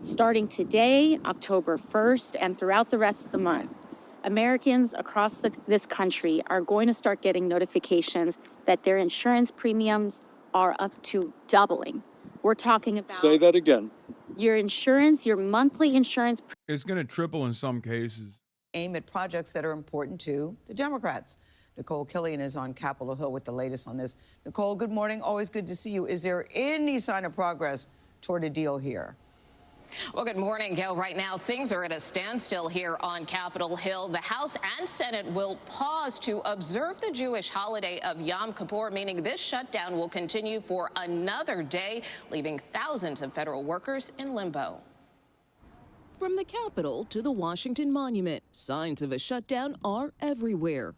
Starting today, October 1st, and throughout the rest of the month, Americans across this country are going to start getting notifications that their insurance premiums are up to doubling. We're talking about... Say that again. Your insurance, your monthly insurance... It's going to triple in some cases. Aim at projects that are important to the Democrats. Nicole Killian is on Capitol Hill with the latest on this. Nicole, good morning. Always good to see you. Is there any sign of progress toward a deal here? Well, good morning, Gail. Right now, things are at a standstill here on Capitol Hill. The House and Senate will pause to observe the Jewish holiday of Yom Kippur, meaning this shutdown will continue for another day, leaving thousands of federal workers in limbo. From the Capitol to the Washington Monument, signs of a shutdown are everywhere.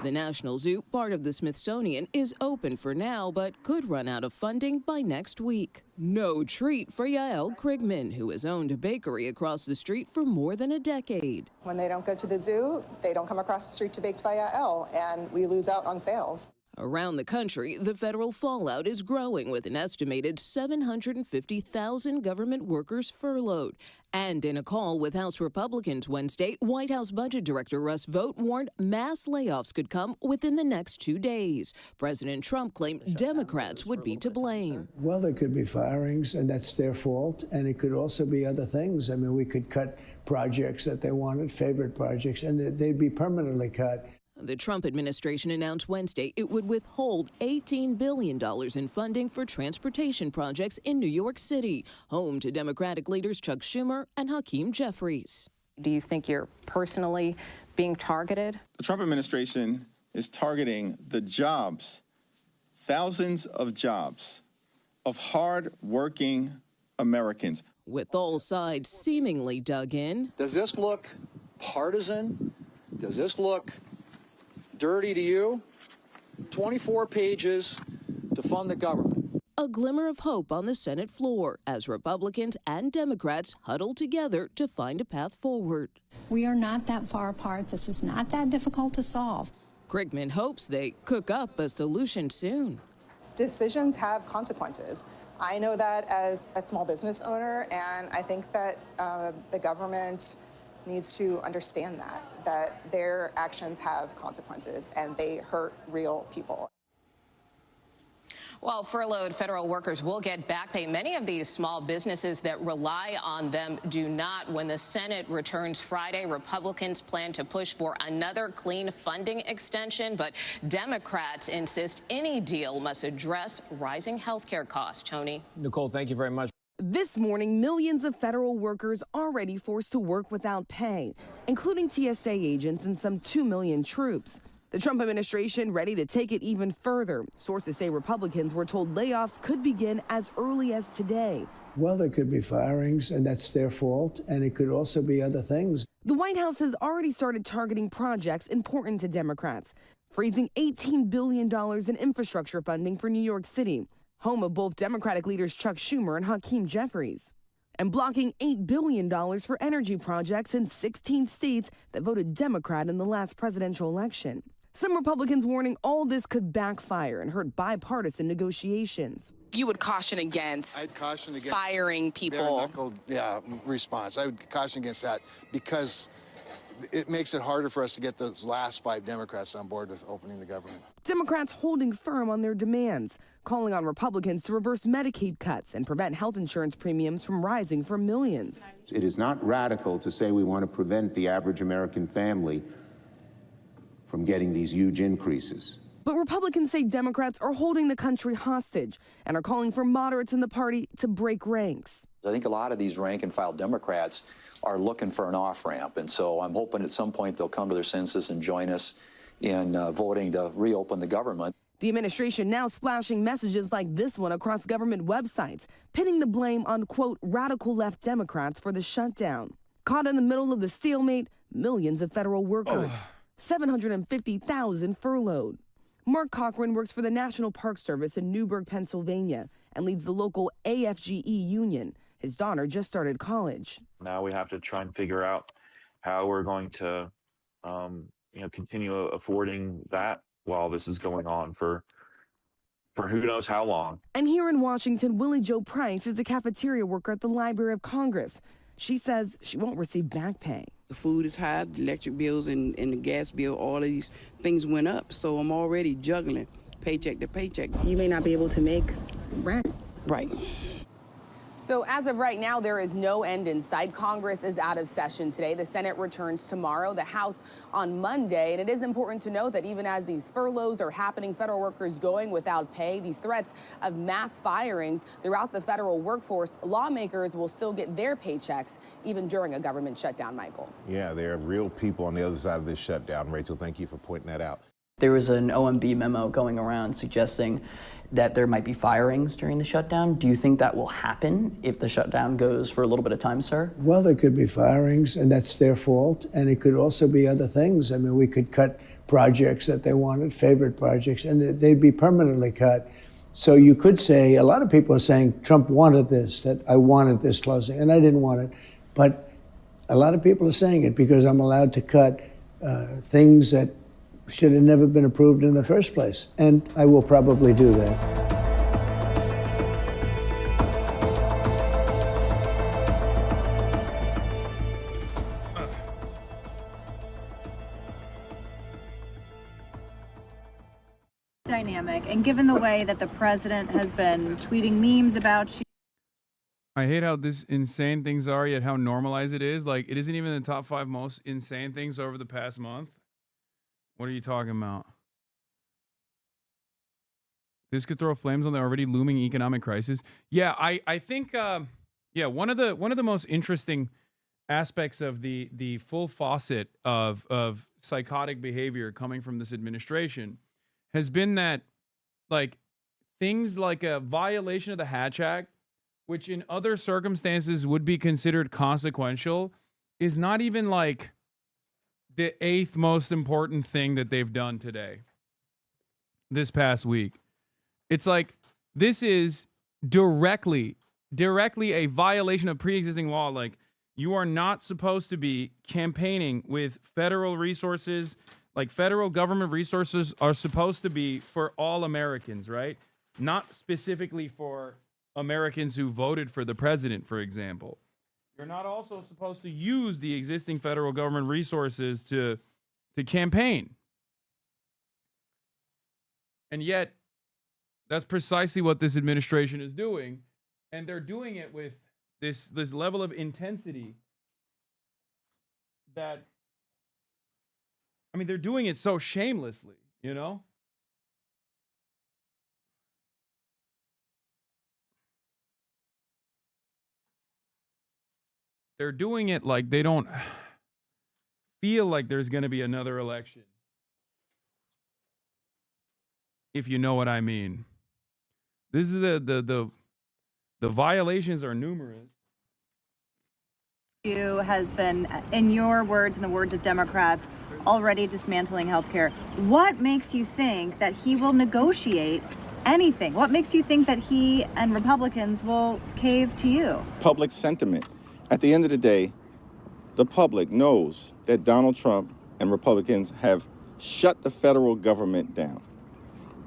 The National Zoo, part of the Smithsonian, is open for now, but could run out of funding by next week. No treat for Yael Krigman, who has owned a bakery across the street for more than a decade. When they don't go to the zoo, they don't come across the street to Baked by Yael, and we lose out on sales. Around the country, the federal fallout is growing, with an estimated 750,000 government workers furloughed. And in a call with House Republicans Wednesday, White House Budget Director Russ Vought warned mass layoffs could come within the next 2 days. President Trump claimed Democrats would be to blame. Well, there could be firings, and that's their fault. And it could also be other things. I mean, we could cut projects that they wanted, favorite projects, and they'd be permanently cut. The Trump administration announced Wednesday it would withhold $18 billion in funding for transportation projects in New York City, home to Democratic leaders Chuck Schumer and Hakeem Jeffries. Do you think you're personally being targeted? The Trump administration is targeting the jobs, thousands of jobs, of hard-working Americans. With all sides seemingly dug in. Does this look partisan? Does this look dirty to you? 24 pages to fund the government. A glimmer of hope on the Senate floor as Republicans and Democrats huddle together to find a path forward. We are not that far apart. This is not that difficult to solve. Krigman hopes they cook up a solution soon. Decisions have consequences. I know that as a small business owner, and I think that the government needs to understand that their actions have consequences and they hurt real people. While furloughed federal workers will get back pay, many of these small businesses that rely on them do not. When the Senate returns Friday, Republicans plan to push for another clean funding extension, but Democrats insist any deal must address rising health care costs. Tony. Nicole, thank you very much. This morning, millions of federal workers already forced to work without pay, including TSA agents and some 2 million troops. The Trump administration ready to take it even further. Sources say Republicans were told layoffs could begin as early as today. Well, there could be firings, and that's their fault, and it could also be other things. The White House has already started targeting projects important to Democrats, freezing $18 billion in infrastructure funding for New York City, home of both Democratic leaders Chuck Schumer and Hakeem Jeffries, and blocking $8 billion for energy projects in 16 states that voted Democrat in the last presidential election. Some Republicans warning all this could backfire and hurt bipartisan negotiations. You would caution against, firing people. Response. I would caution against that because it makes it harder for us to get those last 5 Democrats on board with opening the government. Democrats holding firm on their demands, calling on Republicans to reverse Medicaid cuts and prevent health insurance premiums from rising for millions. It is not radical to say we want to prevent the average American family from getting these huge increases. But Republicans say Democrats are holding the country hostage and are calling for moderates in the party to break ranks. I think a lot of these rank-and-file Democrats are looking for an off-ramp, and so I'm hoping at some point they'll come to their senses and join us in voting to reopen the government. The administration now splashing messages like this one across government websites, pinning the blame on, quote, radical left Democrats for the shutdown. Caught in the middle of the stalemate, millions of federal workers, 750,000 furloughed. Mark Cochran works for the National Park Service in Newburgh, Pennsylvania, and leads the local AFGE union. His daughter just started college. Now we have to try and figure out how we're going to, continue affording that while this is going on for for who knows how long. And here in Washington, Willie Jo Price is a cafeteria worker at the Library of Congress. She says she won't receive back pay. The food is high, the electric bills and the gas bill, all of these things went up. So I'm already juggling paycheck to paycheck. You may not be able to make rent. Right. So as of right now, there is no end in sight. Congress is out of session today. The Senate returns tomorrow, the House on Monday. And it is important to note that even as these furloughs are happening, federal workers going without pay, these threats of mass firings throughout the federal workforce, lawmakers will still get their paychecks even during a government shutdown, Michael. Yeah, there are real people on the other side of this shutdown. Rachel, thank you for pointing that out. There was an OMB memo going around suggesting that there might be firings during the shutdown. Do you think that will happen if the shutdown goes for a little bit of time, sir? Well, there could be firings, and that's their fault. And it could also be other things. I mean, we could cut projects that they wanted, favorite projects, and they'd be permanently cut. So you could say, a lot of people are saying Trump wanted this, that I wanted this closing, and I didn't want it. But a lot of people are saying it because I'm allowed to cut things that should have never been approved in the first place. And I will probably do that. Dynamic, and given the way that the president has been tweeting memes about you. I hate how this insane things are, yet how normalized it is. Like, it isn't even in the top 5 most insane things over the past month. What are you talking about? This could throw flames on the already looming economic crisis. Yeah, I think one of the most interesting aspects of the full faucet of psychotic behavior coming from this administration has been that, like, things like a violation of the Hatch Act, which in other circumstances would be considered consequential, is not even like the 8th most important thing that they've done today, this past week. It's like, this is directly a violation of pre-existing law. Like, you are not supposed to be campaigning with federal resources. Like, federal government resources are supposed to be for all Americans, right? Not specifically for Americans who voted for the president, for example. You're not also supposed to use the existing federal government resources to campaign. And yet, that's precisely what this administration is doing. And they're doing it with this level of intensity that, I mean, they're doing it so shamelessly, you know? They're doing it like they don't feel like there's going to be another election. If you know what I mean. This is the violations are numerous. You has been, in your words and the words of Democrats, already dismantling healthcare. What makes you think that he will negotiate anything? What makes you think that he and Republicans will cave to you? Public sentiment. At the end of the day, the public knows that Donald Trump and Republicans have shut the federal government down,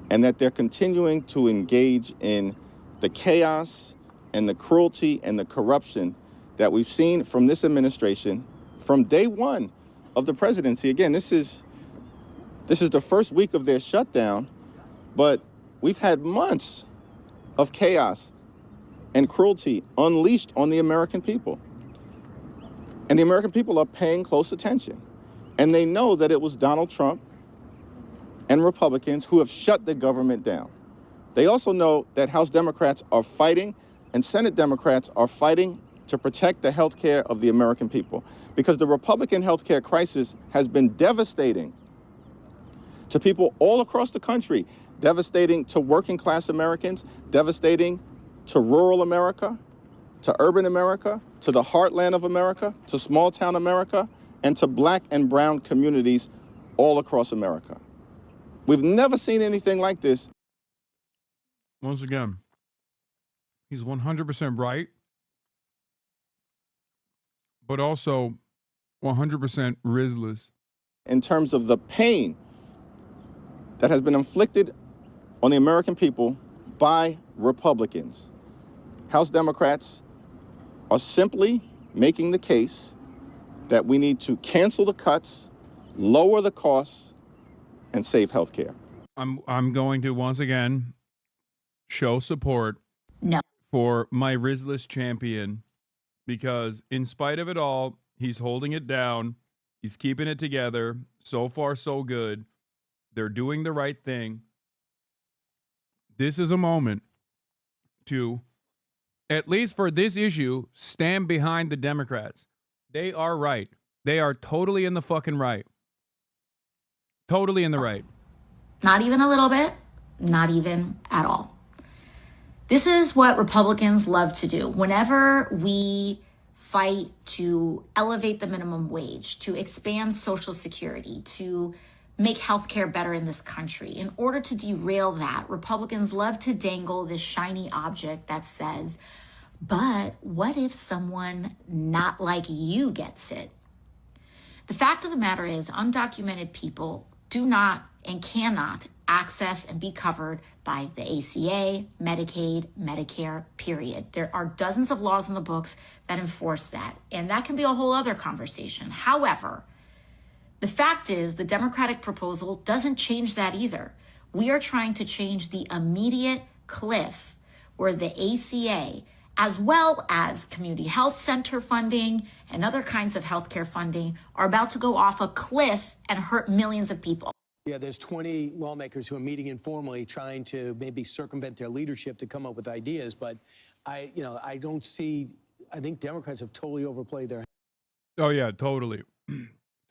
and that they're continuing to engage in the chaos and the cruelty and the corruption that we've seen from this administration from day one of the presidency. Again, this is the first week of their shutdown, but we've had months of chaos and cruelty unleashed on the American people. And the American people are paying close attention. And they know that it was Donald Trump and Republicans who have shut the government down. They also know that House Democrats are fighting and Senate Democrats are fighting to protect the health care of the American people, because the Republican health care crisis has been devastating to people all across the country, devastating to working class Americans, devastating to rural America, to urban America, to the heartland of America, to small town America, and to black and brown communities all across America. We've never seen anything like this. Once again, he's 100% right, but also 100% rizless. In terms of the pain that has been inflicted on the American people by Republicans. House Democrats are simply making the case that we need to cancel the cuts, lower the costs, and save health care. I'm going to once again show support for my Rizless champion, because in spite of it all, he's holding it down. He's keeping it together. So far, so good. They're doing the right thing. This is a moment to, at least for this issue, stand behind the Democrats. They are right. They are totally in the fucking right. Totally in the right. Not even a little bit, not even at all. This is what Republicans love to do. Whenever we fight to elevate the minimum wage, to expand Social Security, to make healthcare better in this country, in order to derail that, Republicans love to dangle this shiny object that says, but what if someone not like you gets it? The fact of the matter is, undocumented people do not and cannot access and be covered by the ACA, Medicaid, Medicare, period. There are dozens of laws in the books that enforce that, and that can be a whole other conversation. However, the fact is the Democratic proposal doesn't change that either. We are trying to change the immediate cliff where the ACA, as well as community health center funding and other kinds of healthcare funding, are about to go off a cliff and hurt millions of people. Yeah, there's 20 lawmakers who are meeting informally trying to maybe circumvent their leadership to come up with ideas, but I think Democrats have totally overplayed their hand. Oh yeah, totally.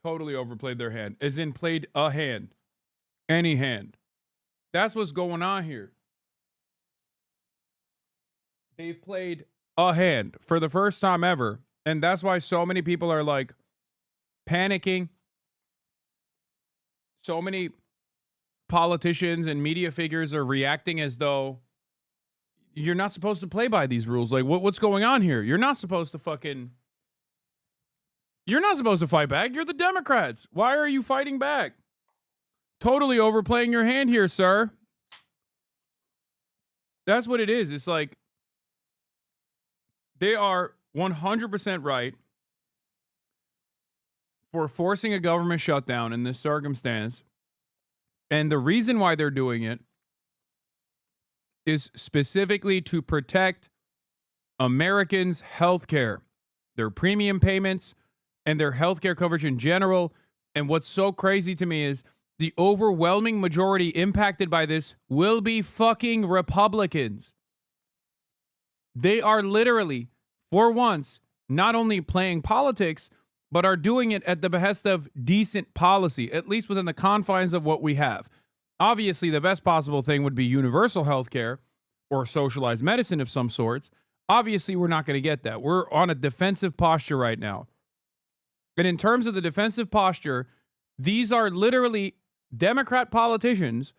Totally overplayed their hand. As in played a hand. Any hand. That's what's going on here. They've played a hand for the first time ever. And that's why so many people are like panicking. So many politicians and media figures are reacting as though you're not supposed to play by these rules. Like, what's going on here? You're not supposed to fight back. You're the Democrats. Why are you fighting back? Totally overplaying your hand here, sir. That's what it is. It's like they are 100% right for forcing a government shutdown in this circumstance. And the reason why they're doing it is specifically to protect Americans' health care, their premium payments, and their health care coverage in general. And what's so crazy to me is the overwhelming majority impacted by this will be fucking Republicans. They are literally, for once, not only playing politics, but are doing it at the behest of decent policy, at least within the confines of what we have. Obviously, the best possible thing would be universal health care or socialized medicine of some sorts. Obviously, we're not going to get that. We're on a defensive posture right now. And in terms of the defensive posture, these are literally Democrat politicians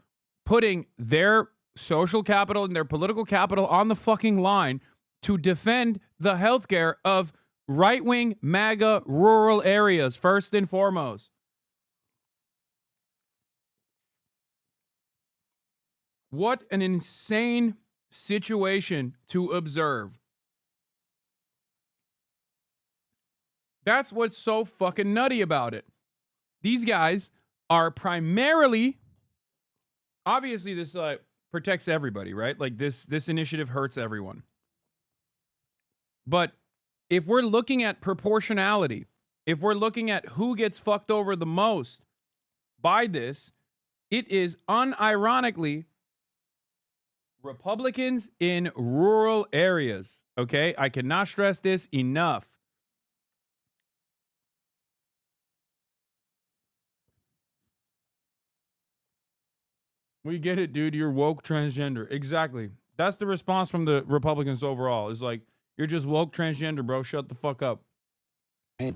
putting their social capital and their political capital on the fucking line to defend the healthcare of right-wing MAGA rural areas, first and foremost. What an insane situation to observe. That's what's so fucking nutty about it. These guys are primarily, obviously this protects everybody, right? Like this initiative hurts everyone. But if we're looking at proportionality, if we're looking at who gets fucked over the most by this, it is unironically Republicans in rural areas. Okay? I cannot stress this enough. We get it, dude. You're woke transgender. Exactly. That's the response from the Republicans overall. Is like, you're just woke transgender, bro. Shut the fuck up.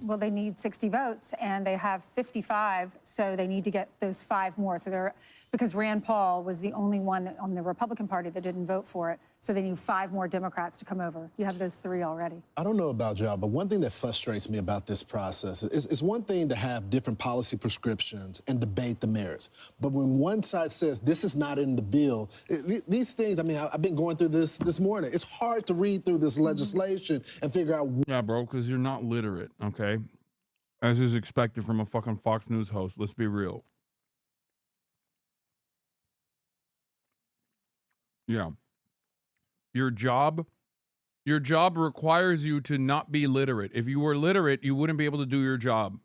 Well, they need 60 votes, and they have 55, so they need to get those 5 more. So because Rand Paul was the only one on the Republican Party that didn't vote for it. So they need 5 more Democrats to come over. You have those 3 already. I don't know about y'all, but one thing that frustrates me about this process is it's one thing to have different policy prescriptions and debate the merits. But when one side says this is not in the bill, these things, I mean, I've been going through this morning. It's hard to read through this legislation and figure out. Yeah, bro, because you're not literate, okay? As is expected from a fucking Fox News host. Let's be real. Yeah. Your job requires you to not be literate. If you were literate, you wouldn't be able to do your job.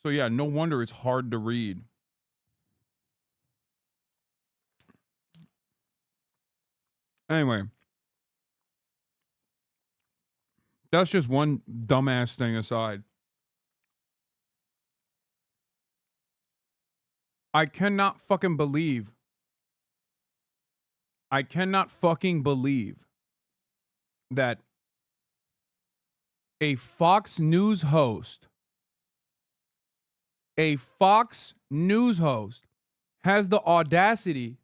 So yeah, no wonder it's hard to read. Anyway, that's just one dumbass thing aside. I cannot fucking believe that a Fox News host has the audacity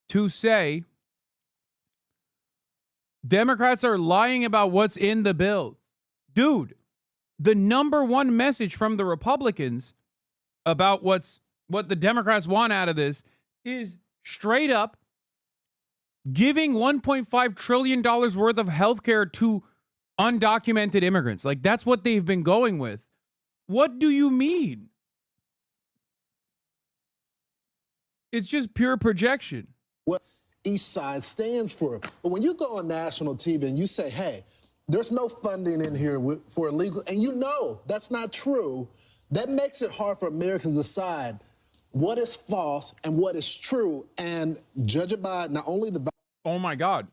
to say Democrats are lying about what's in the bill. Dude, the number one message from the Republicans about what the Democrats want out of this is straight up giving $1.5 trillion worth of health care to undocumented immigrants. Like, that's what they've been going with. What do you mean? It's just pure projection. What each side stands for. But when you go on national TV and you say, hey, there's no funding in here for illegal, and you know that's not true, that makes it hard for Americans to decide what is false and what is true, and judge it by not only the... Oh my God,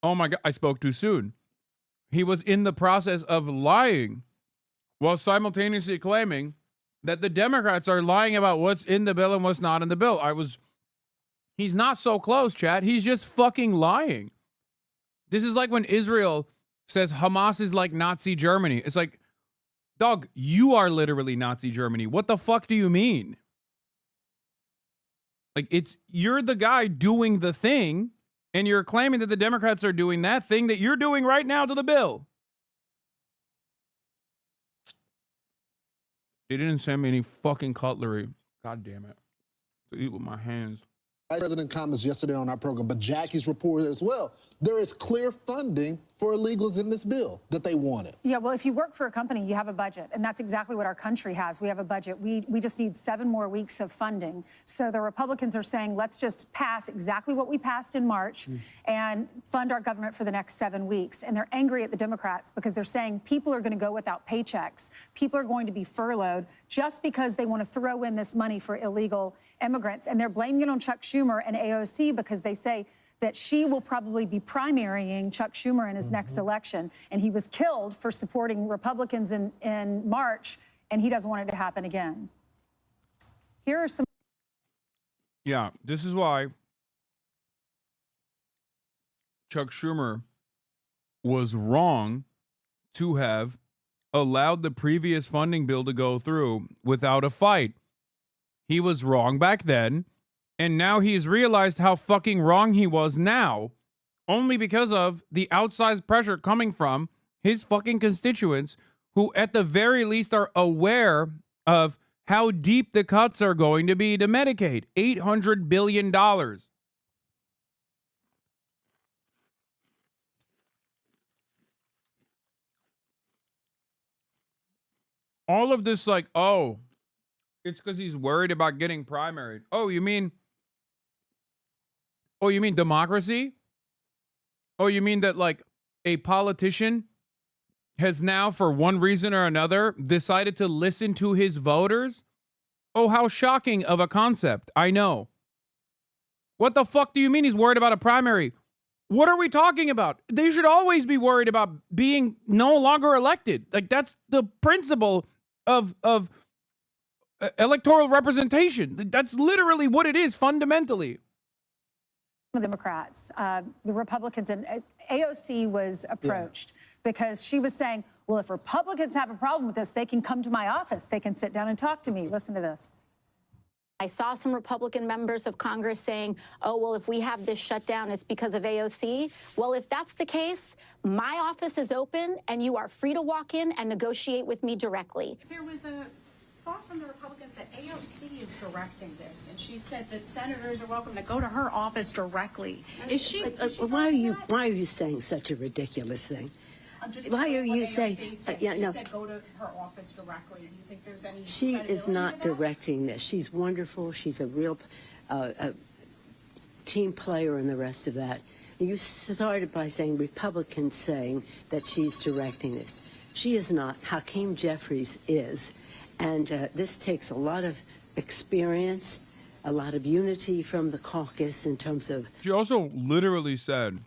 I spoke too soon. He was in the process of lying while simultaneously claiming that the Democrats are lying about what's in the bill and what's not in the bill. He's not so close, chat. He's just fucking lying. This is like when Israel says Hamas is like Nazi Germany. It's like, dog, you are literally Nazi Germany. What the fuck do you mean? Like, you're the guy doing the thing, and you're claiming that the Democrats are doing that thing that you're doing right now to the bill. They didn't send me any fucking cutlery. God damn it. To eat with my hands. Vice President comments yesterday on our program, but Jackie's report as well. There is clear funding for illegals in this bill that they wanted. Yeah, well, if you work for a company, you have a budget, and that's exactly what our country has. We have a budget. We just need 7 more weeks of funding. So the Republicans are saying, let's just pass exactly what we passed in March and fund our government for the next 7 weeks. And they're angry at the Democrats because they're saying people are going to go without paychecks. People are going to be furloughed just because they want to throw in this money for illegal immigrants. And they're blaming it on Chuck Schumer and AOC because they say that she will probably be primarying Chuck Schumer in his next election. And he was killed for supporting Republicans in March, and he doesn't want it to happen again. Here are some... Yeah, this is why Chuck Schumer was wrong to have allowed the previous funding bill to go through without a fight. He was wrong back then. And now he's realized how fucking wrong he was now, only because of the outsized pressure coming from his fucking constituents who at the very least are aware of how deep the cuts are going to be to Medicaid. $800 billion. All of this like, oh, it's because he's worried about getting primaried. Oh, you mean democracy? Oh, you mean that like a politician has now, for one reason or another, decided to listen to his voters? Oh, how shocking of a concept. I know. What the fuck do you mean he's worried about a primary? What are we talking about? They should always be worried about being no longer elected. Like, that's the principle of electoral representation. That's literally what it is fundamentally. The Democrats, the Republicans, and AOC was approached because she was saying, well, if Republicans have a problem with this, they can come to my office. They can sit down and talk to me. Listen to this. I saw some Republican members of Congress saying, oh, well, if we have this shutdown, it's because of AOC. Well, if that's the case, my office is open and you are free to walk in and negotiate with me directly. There was a thought from the Republicans that AOC is directing this, and she said that senators are welcome to go to her office directly. Is she? Why are you saying such a ridiculous thing? Why are you saying? Yeah, no. Said go to her office directly. Do you think there's any? She is not directing this. She's wonderful. She's a real team player and the rest of that. You started by saying Republicans saying that she's directing this. She is not. Hakeem Jeffries is, and this takes a lot of experience, a lot of unity from the caucus in terms of. She also literally said,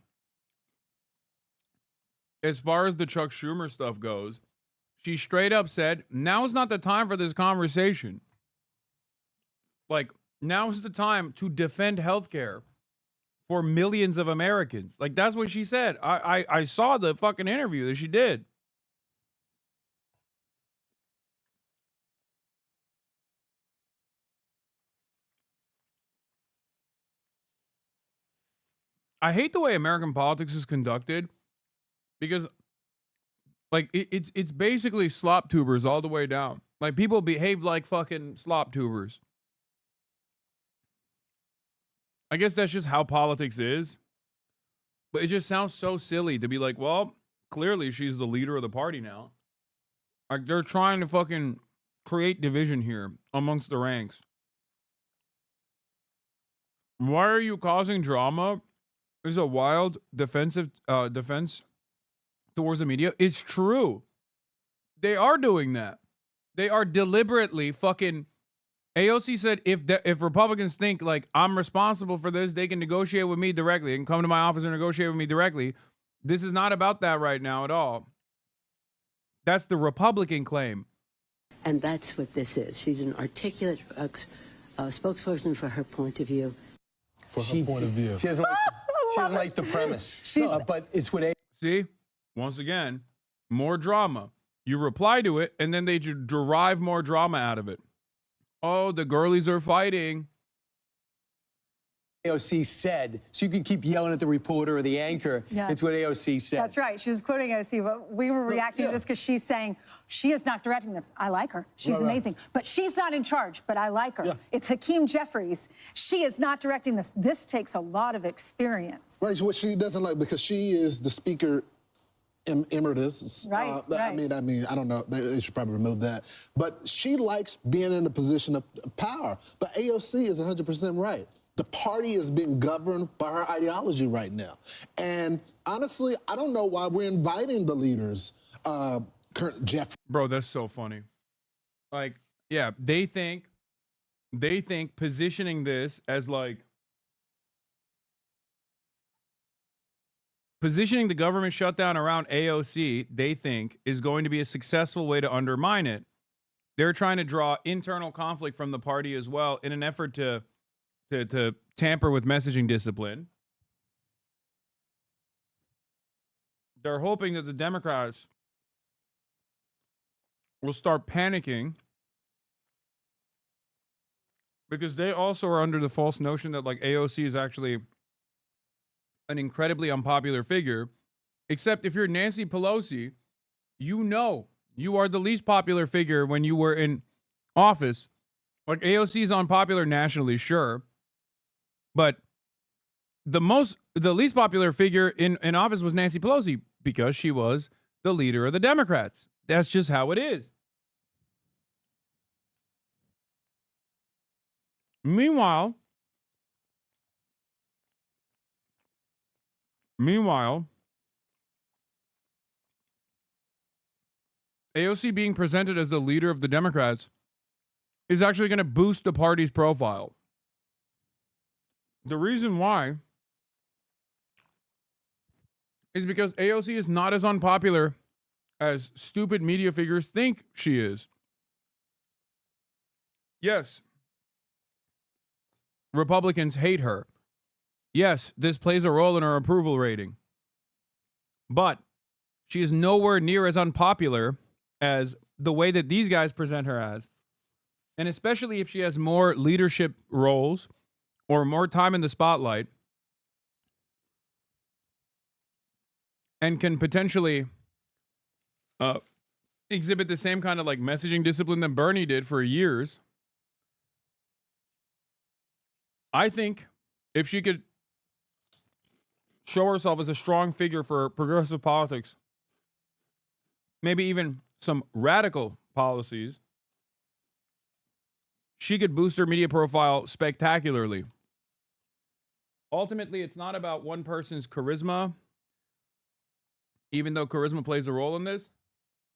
as far as the Chuck Schumer stuff goes, she straight up said, now's not the time for this conversation. Like, now's the time to defend healthcare for millions of Americans. Like, that's what she said. I saw the fucking interview that she did. I hate the way American politics is conducted. Because, like, it's basically slop tubers all the way down. Like, people behave like fucking slop tubers. I guess that's just how politics is. But it just sounds so silly to be like, well, clearly she's the leader of the party now. Like, they're trying to fucking create division here amongst the ranks. Why are you causing drama? Is a wild defense towards the media. It's true. They are doing that. They are deliberately fucking. AOC said if Republicans think like I'm responsible for this, they can negotiate with me directly. They can come to my office and negotiate with me directly. This is not about that right now at all. That's the Republican claim. And that's what this is. She's an articulate spokesperson for her point of view. For her point of view. She doesn't like the premise. But it's what See? Once again, more drama. You reply to it, and then they derive more drama out of it. Oh, the girlies are fighting. AOC said, so you can keep yelling at the reporter or the anchor. Yeah. It's what AOC said. That's right. She was quoting AOC, but we were reacting to this because she's saying she is not directing this. I like her. She's amazing. But she's not in charge, but I like her. Yeah. It's Hakeem Jeffries. She is not directing this. This takes a lot of experience. Right, what she doesn't like, because she is the speaker emeritus. Right, right. I mean, I don't know. They should probably remove that. But she likes being in a position of power. But AOC is 100% right. The party is being governed by her ideology right now. And honestly, I don't know why we're inviting the leaders, Jeff. Bro, that's so funny. Like, yeah, they think positioning this as like, positioning the government shutdown around AOC, they think is going to be a successful way to undermine it. They're trying to draw internal conflict from the party as well in an effort to tamper with messaging discipline. They're hoping that the Democrats will start panicking because they also are under the false notion that like AOC is actually an incredibly unpopular figure. Except if you're Nancy Pelosi, you know you are the least popular figure when you were in office. Like AOC is unpopular nationally, sure. But the least popular figure in office was Nancy Pelosi because she was the leader of the Democrats. That's just how it is. Meanwhile, AOC being presented as the leader of the Democrats is actually going to boost the party's profile. The reason why is because AOC is not as unpopular as stupid media figures think she is. Yes, Republicans hate her. Yes, this plays a role in her approval rating. But she is nowhere near as unpopular as the way that these guys present her as. And especially if she has more leadership roles or more time in the spotlight and can potentially exhibit the same kind of like messaging discipline that Bernie did for years. I think if she could show herself as a strong figure for progressive politics, maybe even some radical policies, she could boost her media profile spectacularly. Ultimately, it's not about one person's charisma, even though charisma plays a role in this.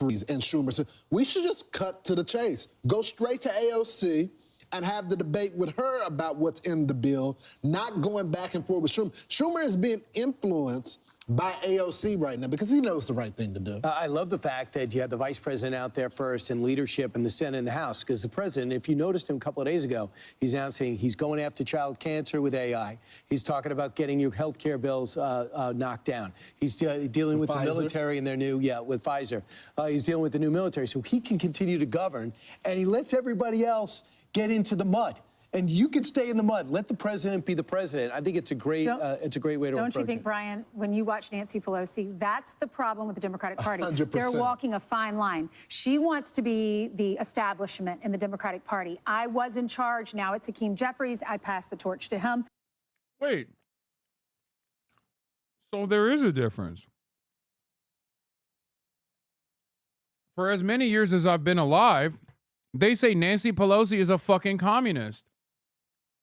And Schumer said, we should just cut to the chase. Go straight to AOC and have the debate with her about what's in the bill, not going back and forth with Schumer. Schumer is being influenced by AOC right now because he knows the right thing to do. I love the fact that you have the vice president out there first in leadership in the Senate and the House, because the president, if you noticed him a couple of days ago, he's announcing he's going after child cancer with AI. He's talking about getting your health care bills knocked down. He's dealing with the military and their new, with Pfizer. He's dealing with the new military, so he can continue to govern, and he lets everybody else get into the mud. And you can stay in the mud. Let the president be the president. I think it's a great way to approach it. Don't you think, Brian, when you watch Nancy Pelosi, that's the problem with the Democratic Party. 100%. They're walking a fine line. She wants to be the establishment in the Democratic Party. I was in charge. Now it's Hakeem Jeffries. I passed the torch to him. Wait. So there is a difference. For as many years as I've been alive, they say Nancy Pelosi is a fucking communist.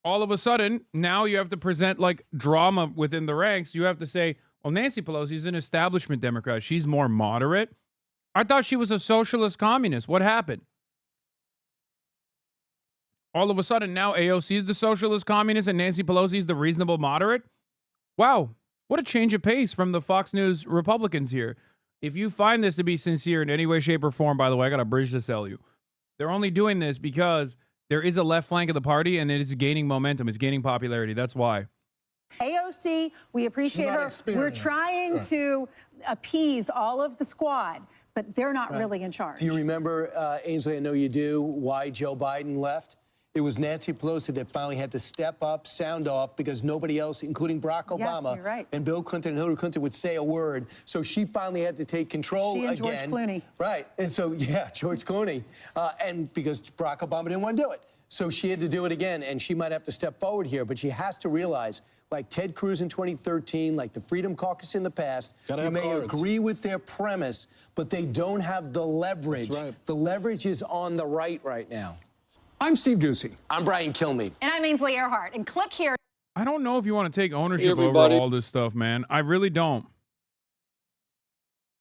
All of a sudden, now you have to present like drama within the ranks. You have to say, well, Nancy Pelosi is an establishment Democrat. She's more moderate. I thought she was a socialist communist. What happened? All of a sudden, now AOC is the socialist communist and Nancy Pelosi is the reasonable moderate? Wow, what a change of pace from the Fox News Republicans here. If you find this to be sincere in any way, shape, or form, by the way, I got a bridge to sell you. They're only doing this because there is a left flank of the party and it's gaining momentum. It's gaining popularity. That's why. AOC, we appreciate her. We're trying to appease all of the squad, but they're not really in charge. Do you remember, Ainsley, I know you do, why Joe Biden left? It was Nancy Pelosi that finally had to step up, sound off, because nobody else, including Barack Obama and Bill Clinton and Hillary Clinton, would say a word. So she finally had to take control again. She and George Clooney. Right. And so, George Clooney. And because Barack Obama didn't want to do it. So she had to do it again, and she might have to step forward here. But she has to realize, like Ted Cruz in 2013, like the Freedom Caucus in the past, you may agree with their premise, but they don't have the leverage. That's right. The leverage is on the right now. I'm Steve Doocy. I'm Brian Kilmeade. And I'm Ainsley Earhart. And click here. I don't know if you want to take ownership over all this stuff, man. I really don't.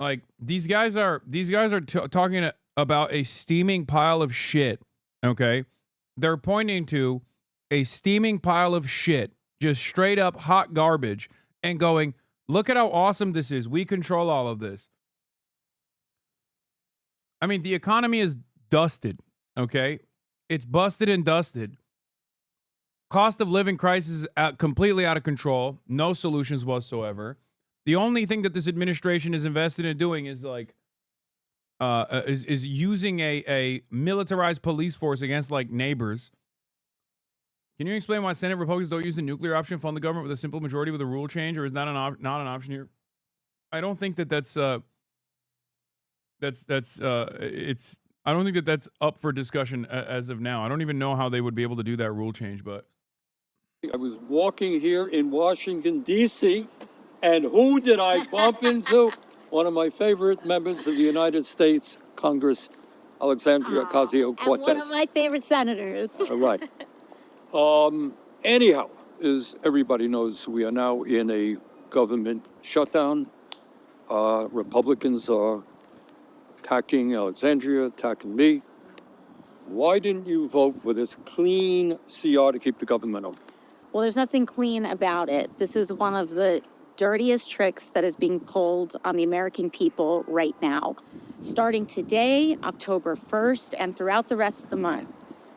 Like, these guys are talking about a steaming pile of shit, okay? They're pointing to a steaming pile of shit, just straight up hot garbage, and going, look at how awesome this is. We control all of this. I mean, the economy is dusted, okay? It's busted and dusted. Cost of living crisis is completely out of control. No solutions whatsoever. The only thing that this administration is invested in doing is like is using a militarized police force against like neighbors. Can you explain why Senate Republicans don't use the nuclear option, fund the government with a simple majority with a rule change, or is that not an option here? I don't think that's I don't think that that's up for discussion as of now. I don't even know how they would be able to do that rule change, but. I was walking here in Washington, D.C., and who did I bump into? One of my favorite members of the United States Congress, Alexandria Ocasio-Cortez. And one of my favorite senators. All right. Anyhow, as everybody knows, we are now in a government shutdown. Republicans are attacking Alexandria, attacking me. Why didn't you vote for this clean CR to keep the government open? Well, there's nothing clean about it. This is one of the dirtiest tricks that is being pulled on the American people right now. Starting today, October 1st, and throughout the rest of the month,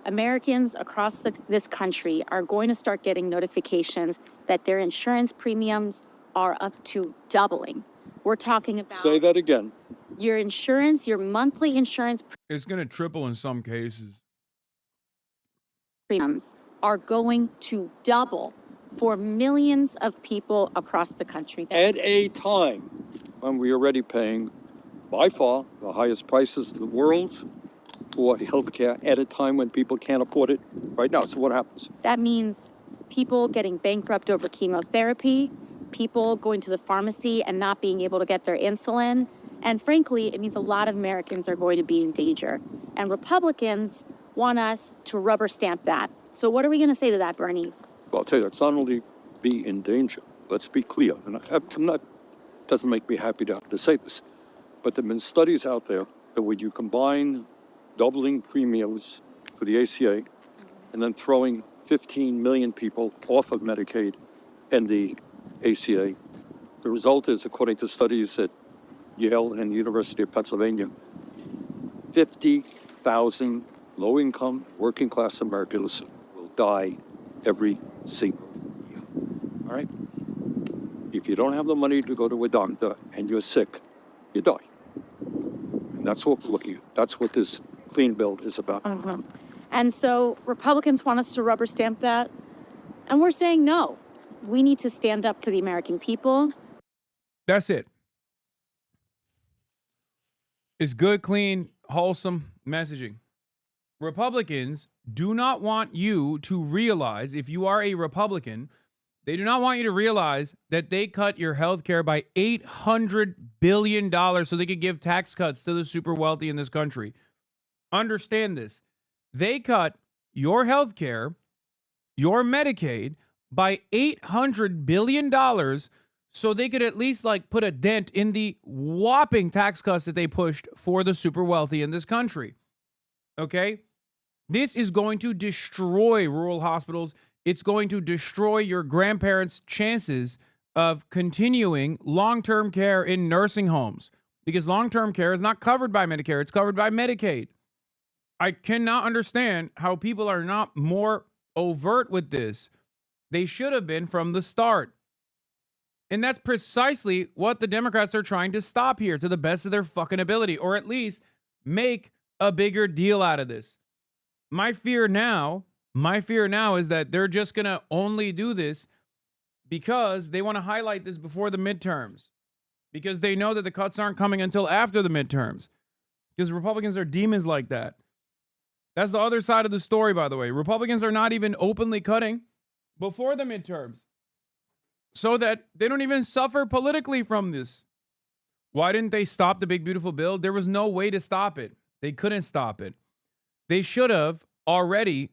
Americans across this country are going to start getting notifications that their insurance premiums are up to doubling. We're talking about... Say that again. Your insurance, your monthly insurance... It's going to triple in some cases. premiums are going to double for millions of people across the country. At a time when we are already paying, by far, the highest prices in the world for healthcare at a time when people can't afford it right now. So what happens? That means people getting bankrupt over chemotherapy, people going to the pharmacy and not being able to get their insulin. And frankly, it means a lot of Americans are going to be in danger. And Republicans want us to rubber stamp that. So what are we going to say to that, Bernie? Well, I'll tell you, it's not only be in danger. Let's be clear. And doesn't make me happy to have to say this, but there have been studies out there that when you combine doubling premiums for the ACA and then throwing 15 million people off of Medicaid and the ACA, the result is, according to studies at Yale and the University of Pennsylvania, 50,000 low-income, working-class Americans will die every single year. All right? If you don't have the money to go to a doctor and you're sick, you die. And that's what we're looking at. That's what this clean bill is about. And so Republicans want us to rubber stamp that. And we're saying no. We need to stand up for the American people. That's it. It's good, clean, wholesome messaging. Republicans do not want you to realize, if you are a Republican, they do not want you to realize that they cut your health care by $800 billion so they could give tax cuts to the super wealthy in this country. Understand this. They cut your health care, your Medicaid, by $800 billion so they could at least put a dent in the whopping tax cuts that they pushed for the super wealthy in this country. Okay? This is going to destroy rural hospitals. It's going to destroy your grandparents' chances of continuing long-term care in nursing homes because long-term care is not covered by Medicare. It's covered by Medicaid. I cannot understand how people are not more overt with this. They should have been from the start. And that's precisely what the Democrats are trying to stop here to the best of their fucking ability, or at least make a bigger deal out of this. My fear now is that they're just going to only do this because they want to highlight this before the midterms, because they know that the cuts aren't coming until after the midterms, because Republicans are demons like that. That's the other side of the story, by the way. Republicans are not even openly cutting before the midterms so that they don't even suffer politically from this. Why didn't they stop the big, beautiful bill? There was no way to stop it. They couldn't stop it. They should have already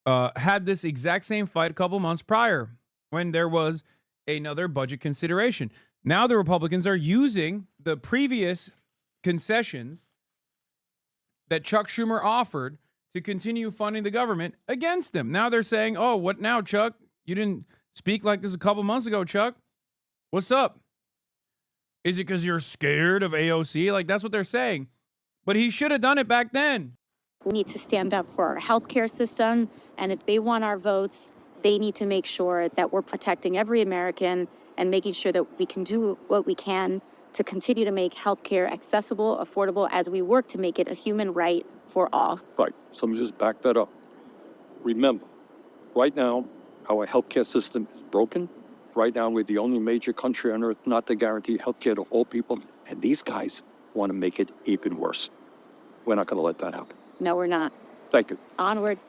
had this exact same fight a couple months prior when there was another budget consideration. Now the Republicans are using the previous concessions that Chuck Schumer offered to continue funding the government against them. Now they're saying, oh, what now, Chuck? You didn't speak like this a couple months ago, Chuck. What's up? Is it because you're scared of AOC? That's what they're saying. But he should have done it back then. We need to stand up for our healthcare system. And if they want our votes, they need to make sure that we're protecting every American and making sure that we can do what we can to continue to make healthcare accessible, affordable, as we work to make it a human right for all. Right. So let me just back that up. Remember, right now, our healthcare system is broken. Right now, we're the only major country on earth not to guarantee healthcare to all people. And these guys want to make it even worse. We're not going to let that happen. No, we're not. Thank you. Onward.